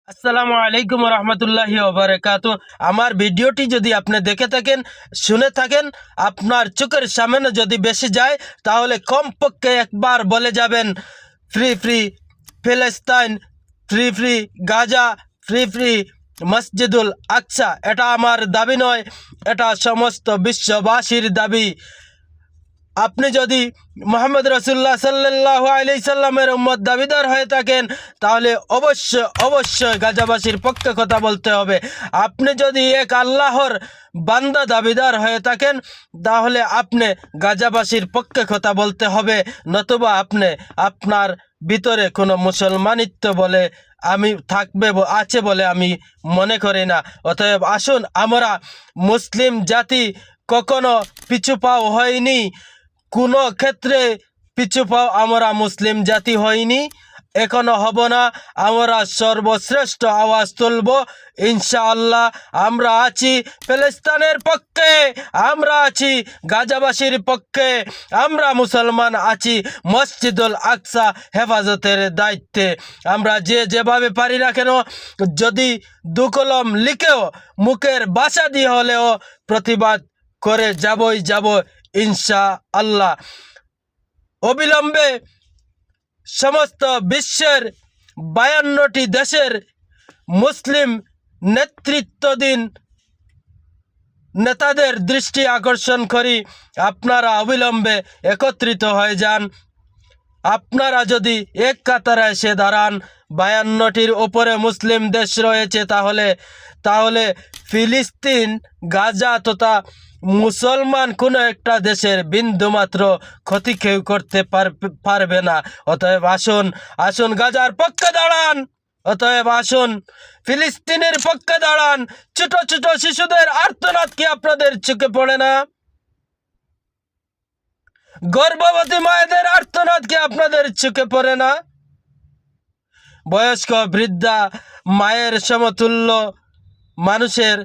আসসালামু আলাইকুম রহমতুল্লাহি ওবারাকাতু। আমার ভিডিওটি যদি আপনি দেখে থাকেন, শুনে থাকেন, আপনার চোখের সামনে যদি বেশি যায়, তাহলে কমপক্ষে একবার বলে যাবেন ফ্রি ফ্রি ফিলিস্তিন, free free Gaza, free free মসজিদুল আকসা। এটা আমার দাবি নয়, এটা সমস্ত বিশ্ববাসীর দাবি। আপনি যদি মোহাম্মদ রাসূলুল্লাহ সাল্লাল্লাহু আলাইহি সাল্লামের উম্মত দাবিদার হয়ে থাকেন, তাহলে অবশ্যই গাজাবাসীর পক্ষে কথা বলতে হবে। আপনি যদি এক আল্লাহর বান্দা দাবিদার হয়ে থাকেন, তাহলে আপনি গাজাবাসীর পক্ষে কথা বলতে হবে, নতুবা আপনি আপনার ভিতরে কোনো মুসলমানিত্ব বলে আমি আছে বলে আমি মনে করি না। অতএব আসুন, আমরা মুসলিম জাতি কখনো পিছু পাও হয়নি, কোনো ক্ষেত্রে পিছু পাও আমরা মুসলিম জাতি হয়নি, এখনো হব না। আমরা সর্বশ্রেষ্ঠ আওয়াজ তুলব ইনশাআল্লাহ। আমরা আছি ফিলিস্তিনের পক্ষে, আমরা আছি গাজাবাসীর পক্ষে, আমরা মুসলমান আছি মসজিদুল আকসা হেফাজতের দায়িত্বে। আমরা যেভাবে পারি না কেন, যদি দুকলম লিখেও মুখের ভাষা দিয়ে হলেও প্রতিবাদ করে যাব ইনশাআল্লাহ। অবিলম্বে সমস্ত বিশ্বের 52টি দেশের মুসলিম নেতৃত্বাধীন নেতাদের দৃষ্টি আকর্ষণ করি, আপনারা অবিলম্বে একত্রিত হয়ে যান। আপনারা যদি এক কাতারে এসে দাঁড়ান, 52টির উপরে মুসলিম দেশ রয়েছে, তাহলে ফিলিস্তিন, গাজা তথা মুসলমান কোনো একটা দেশের বিন্দুমাত্র ক্ষতি কেউ করতে পারবে না। অতএব আসুন গাজার পক্ষে দাঁড়ান, অতএব আসুন ফিলিস্তিনের পক্ষে দাঁড়ান। ছোট ছোট শিশুদের আর্তনাদ কি আপনাদের চোখে পড়ে না? গর্ভবতী মায়েদের আর্তনাদ কি আপনাদের চোখে পড়ে না? বয়স্ক বৃদ্ধা মায়ের সমতুল্য মানুষের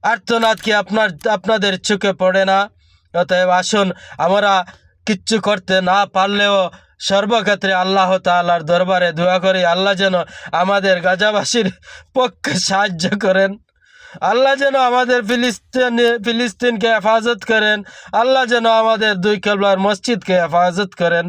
আর্তনাদ কি আপনাদের চোখে পড়ে না? অতএব আসুন, আমরা কিচ্ছু করতে না পারলেও সর্বক্ষেত্রে আল্লাহ তাআলার দরবারে দোয়া করি, আল্লাহ যেন আমাদের গাজাবাসীর পক্ষে সাহায্য করেন, আল্লাহ যেন আমাদের ফিলিস্তিনকে হেফাজত করেন, আল্লাহ যেন আমাদের দুই কেবলার মসজিদকে হেফাজত করেন।